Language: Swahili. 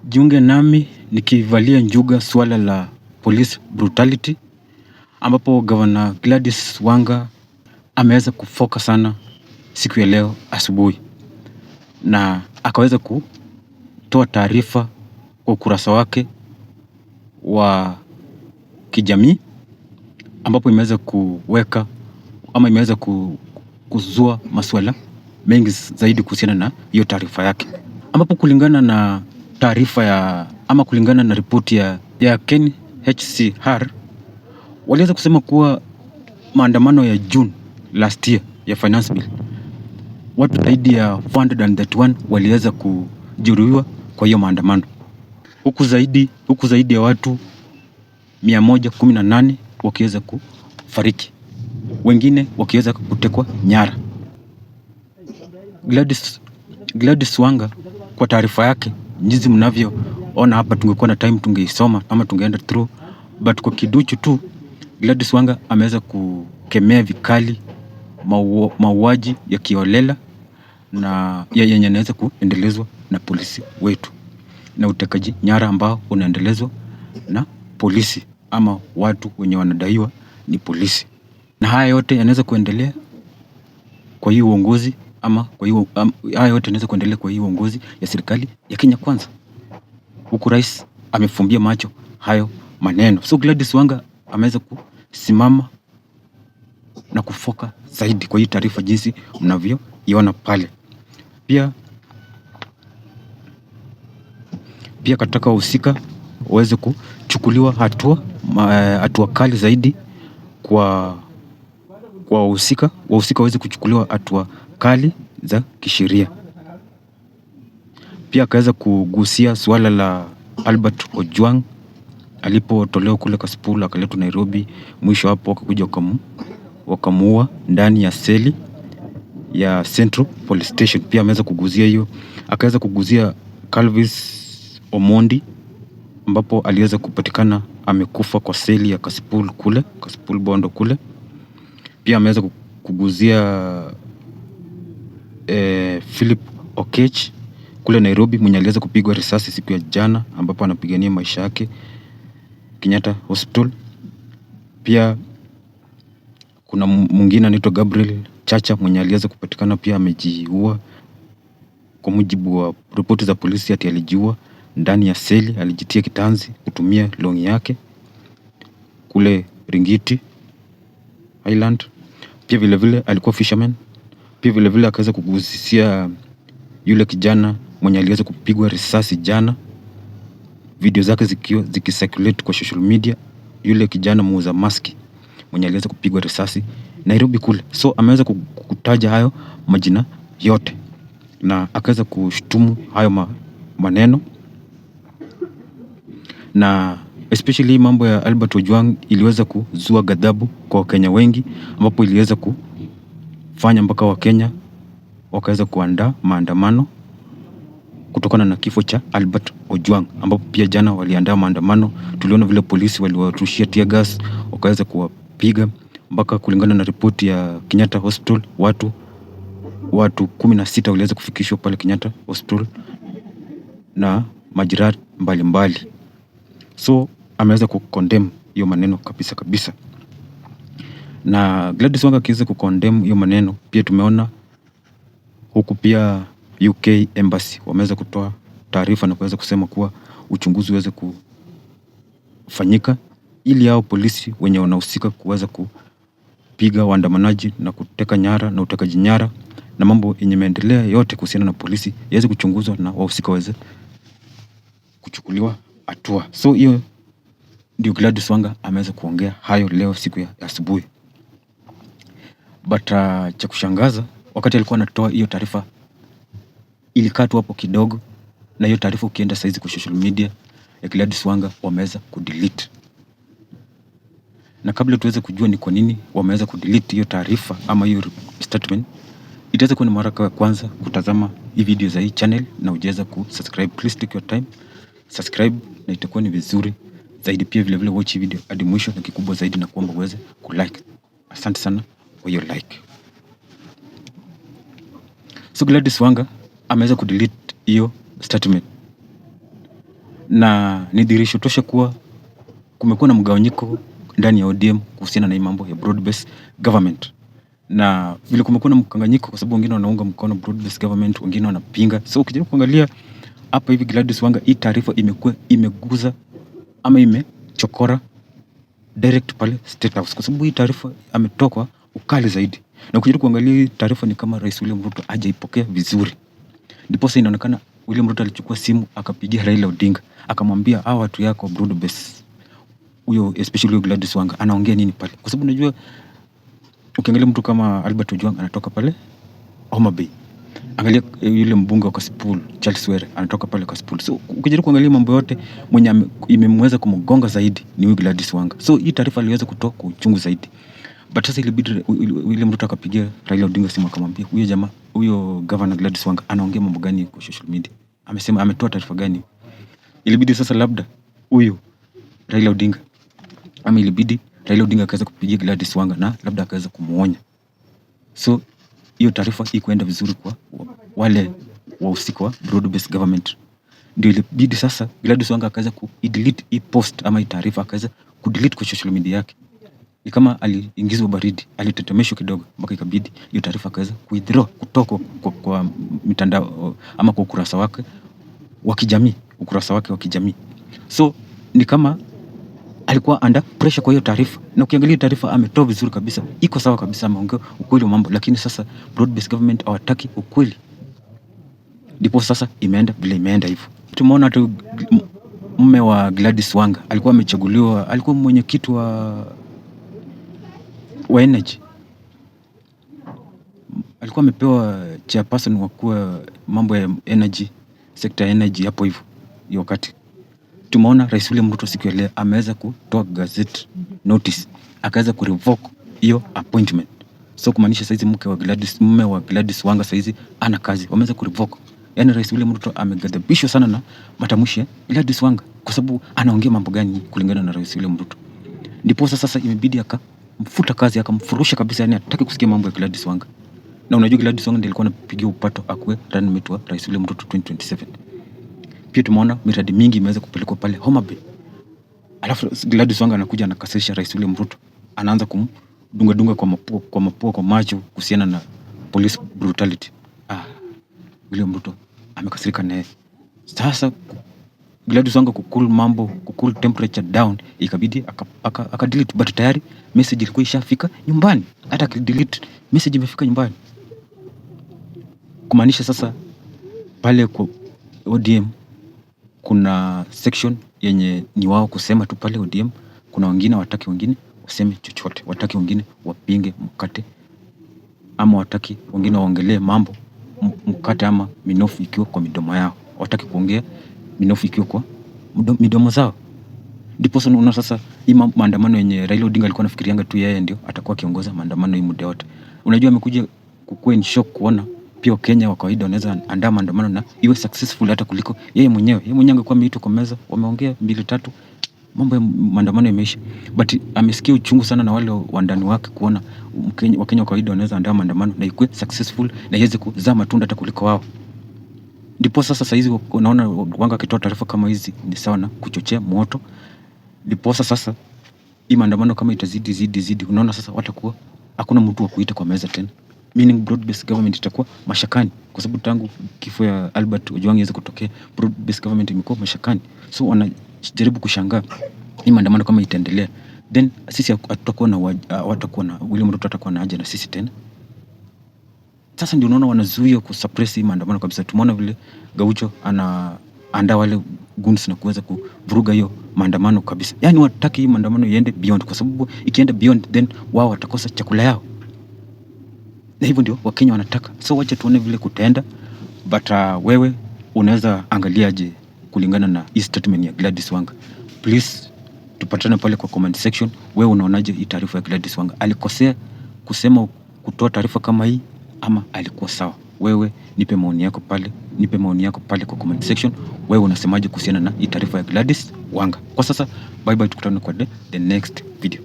Jiunge nami nikivalia njuga swala la police brutality, ambapo Governor Gladys Wanga ameweza kufoka sana siku ya leo asubuhi, na akaweza kutoa taarifa kwa ukurasa wake wa kijamii, ambapo imeweza kuweka ama imeweza kuzua maswala mengi zaidi kuhusiana na hiyo taarifa yake, ambapo kulingana na taarifa kulingana na ripoti ya KNHCR waliweza kusema kuwa maandamano ya June last year ya finance bill, watu zaidi ya 431 waliweza kujeruhiwa kwa hiyo maandamano, huku zaidi ya watu 118 wakiweza kufariki, wengine wakiweza kutekwa nyara. Gladys Wanga kwa taarifa yake, jinsi mnavyoona hapa, tungekuwa na time tungeisoma ama tungeenda through, but kwa kiduchu tu Gladys Wanga ameweza kukemea vikali mauaji ya kiholela na yenye yanaweza kuendelezwa na polisi wetu, na utekaji nyara ambao unaendelezwa na polisi ama watu wenye wanadaiwa ni polisi, na haya yote yanaweza kuendelea kwa hii uongozi haya yote yanaweza kuendelea kwa hii uongozi ya serikali ya Kenya Kwanza, huku rais amefumbia macho hayo maneno. So Gladys Wanga ameweza kusimama na kufoka zaidi kwa hii taarifa jinsi mnavyoiona pale. Pia kataka wahusika waweze kuchukuliwa hatua kali zaidi, kwa wahusika waweze kuchukuliwa hatua kali za kisheria. Pia akaweza kugusia swala la Albert Ojwang alipotolewa kule Kasipul akaletwa Nairobi, mwisho hapo wakakuja wakamuua ndani ya seli ya Central Police Station. Pia ameweza kuguzia hiyo, akaweza kuguzia Calvis Omondi ambapo aliweza kupatikana amekufa kwa seli ya Kasipul Bondo kule. Pia ameweza kuguzia Philip Okech kule Nairobi mwenye aliweza kupigwa risasi siku ya jana, ambapo anapigania maisha yake Kenyatta Hospital. Pia kuna mwingine anaitwa Gabriel Chacha mwenye aliweza kupatikana pia amejiua, kwa mujibu wa ripoti za polisi ati alijiua ndani ya seli, alijitia kitanzi kutumia longi yake kule Ringiti Island. Pia vile alikuwa fisherman. Pia vile akaweza kugusisia yule kijana mwenye aliweza kupigwa risasi jana, video zake zikicirculate kwa social media, yule kijana muuza maski mwenye aliweza kupigwa risasi Nairobi kule. So ameweza kutaja hayo majina yote na akaweza kushtumu hayo maneno, na especially mambo ya Albert Ojwang iliweza kuzua ghadhabu kwa Wakenya wengi, ambapo iliweza kufanya mpaka Wakenya wakaweza kuandaa maandamano kutokana na kifo cha Albert Ojwang, ambapo pia jana waliandaa maandamano. Tuliona vile polisi waliwarushia tear gas, wakaweza kuwapiga mpaka, kulingana na ripoti ya Kenyatta Hospital, watu 16 waliweza kufikishwa pale Kenyatta Hospital na majeraha mbalimbali. So ameweza kukondem hiyo maneno kabisa. Na Gladys Wanga akiweza kukondem hiyo maneno, pia tumeona huku pia UK Embassy wameweza kutoa taarifa na kuweza kusema kuwa uchunguzi uweze kufanyika, ili hao polisi wenye wanahusika kuweza kupiga waandamanaji na kuteka nyara na utekaji nyara na mambo yenye imeendelea yote kuhusiana na polisi yaweze kuchunguzwa na wahusika waweze kuchukuliwa hatua. So hiyo ndio Gladys Wanga ameweza kuongea hayo leo siku ya asubuhi. But cha kushangaza, wakati alikuwa anatoa hiyo taarifa ilikaa tu hapo kidogo, na hiyo taarifa ukienda saizi kwa social media ya Gladys Wanga wameweza kudelete. Na kabla tuweze kujua ni kwa nini wameweza kudelete hiyo taarifa ama hiyo statement, itaweza kuwa ni mara ya kwanza kutazama hii video za hii channel na hujaweza kusubscribe, please take your time subscribe, na itakuwa ni vizuri zaidi. Pia vile watch hii video hadi mwisho, na kikubwa zaidi na kuomba uweze kulike. Asante sana kwa hiyo like. So Gladys Wanga ameweza kudelete hiyo statement na ni dhihirisho tosha kuwa kumekuwa na mgawanyiko ndani ya ODM kuhusiana na hii mambo ya broad based government, na vile kumekuwa na mkanganyiko kwa sababu wengine wanaunga mkono broad based government, wengine wanapinga. So ukijaribu kuangalia hapa hivi Gladys Wanga, hii taarifa imekuwa imeguza ama imechokora direct pale State House, kwa sababu hii taarifa ametoka ukali zaidi, na ukijaribu kuangalia hii taarifa ni kama Rais William Ruto hajaipokea vizuri. Ndipo sasa inaonekana William Ruto alichukua simu akapigia Raila Odinga akamwambia hao watu yako broad base, huyo especially huyo Gladys Wanga anaongea nini pale, kwa sababu unajua ukiangalia mtu kama Albert Ojwang anatoka pale Homa Bay, angalia yule mbunge wa Kasipul Charles Were anatoka pale Kasipul. So ukijaribu kuangalia mambo yote mwenye imemweza kumgonga zaidi ni huyu Gladys Wanga. So hii taarifa aliweza kutoa kwa uchungu zaidi, but sasa ilibidi William Ruto akapigia Raila Odinga simu akamwambia huyo jamaa, huyo governor Gladys Wanga anaongea mambo gani kwa social media, amesema ametoa taarifa gani. Ilibidi sasa labda huyo Raila Odinga ama ilibidi Raila Odinga akaweza kupigia Gladys Wanga na labda akaweza kumuonya. So hiyo taarifa ikuenda vizuri kwa wale wahusika wa broad based government. Ndio ilibidi sasa Gladys Wanga akaweza ku-delete hii post ama hii taarifa, akaweza ku-delete kwa social media yake. Ni kama aliingizwa baridi, alitetemeshwa kidogo mpaka ikabidi hiyo taarifa akaweza ku-withdraw kutoka kwa mitandao ama kwa ukurasa wake wa kijamii. So ni kama alikuwa under pressure kwa hiyo taarifa, na ukiangalia taarifa ametoa vizuri kabisa, iko sawa kabisa, ameongea ukweli wa mambo, lakini sasa broad based government hawataki ukweli, ndipo sasa imeenda vile imeenda hivyo. Tumeona tu mume wa Gladys Wanga alikuwa amechaguliwa, alikuwa mwenyekiti wa energy, alikuwa amepewa chairperson wa kuwa mambo ya energy, sector energy hapo hivyo. Hiyo wakati tumeona Rais William Ruto siku ya leo ameweza kutoa gazette notice, akaweza kurevoke hiyo appointment. So kumaanisha saizi mume wa Gladys Wanga saizi ana kazi, wameweza kurevoke. Yani Rais William Ruto amegadhabishwa sana na matamshi ya Gladys Wanga, kwa sababu anaongea mambo gani kulingana na Rais William Ruto. Ndipo sasa imebidi akamfuta kazi, akamfurusha kabisa, yani hataki kusikia mambo ya Gladys Wanga. Na unajua Gladys Wanga ndiye alikuwa anapigia upato akue running mate wa Rais William Ruto 2027. Pia tumeona miradi mingi imeweza kupelekwa pale Homa Bay. Alafu Gladys Wanga anakuja anakasirisha Rais William Ruto, anaanza kumdunga kwa macho kuhusiana na police brutality. William Ruto amekasirika naye. Sasa Gladys Wanga cool temperature down, ikabidi aka delete, but tayari message ilikuwa ishafika nyumbani. Hata delete message imefika nyumbani, kumaanisha sasa pale kwa ODM kuna section yenye ni wao kusema tu pale ODM. Kuna wengine wataki wengine waseme chochote, wataki wengine wapinge mkate, ama wataki wengine waongelee mambo mkate ama minofu ikiwa kwa midomo yao, wataki kuongea minofu ikiwa kwa midomo zao. Ndipo sasa unaona sasa hii maandamano yenye Raila Odinga alikuwa anafikirianga tu yeye ndio atakuwa kiongoza maandamano hii muda wote. Unajua amekuja kukua in shock kuona pia Kenya wa kawaida wanaweza andaa maandamano na iwe successful hata kuliko yeye mwenyewe. Yeye mwenyewe angekuwa ameitwa kwa meza, wameongea 2-3, mambo ya maandamano yameisha. But amesikia uchungu sana na wale wandani wake kuona Wakenya wa kawaida wanaweza andaa maandamano na ikuwe successful na iweze kuzaa matunda hata kuliko wao. Ndipo sasa hizi unaona Wanga akitoa taarifa kama hizi ni sawa na kuchochea moto. Ndipo sasa hii maandamano kama itazidi, unaona sasa watakuwa hakuna mtu wa kuita kwa meza tena, meaning broad based government itakuwa mashakani, kwa sababu tangu kifo ya Albert Ojwang iweze kutokea broad based government imekuwa mashakani. So wanajaribu kushangaa hii maandamano kama itaendelea, then sisi watakuwa na William Ruto atakuwa na haja na sisi tena. Sasa ndio unaona wanazuia kusuppress hii maandamano kabisa. Tumeona vile Gaucho anaandaa wale goons na kuweza kuvuruga hiyo maandamano kabisa. Yani wataki hii maandamano iende beyond, kwa sababu ikienda beyond then wao watakosa chakula yao. Na hivyo ndio Wakenya wanataka. So wacha tuone vile kutaenda, but wewe unaweza angaliaje kulingana na hii statement ya Gladys Wanga? Please tupatane pale kwa comment section. Wewe unaonaje hii taarifa ya Gladys Wanga? Alikosea kusema kutoa taarifa kama hii ama alikuwa sawa? Wewe nipe maoni yako pale kwa comment section. Wewe unasemaje kuhusiana na hii taarifa ya Gladys Wanga? Kwa sasa bye bye, tukutane kwa the next video.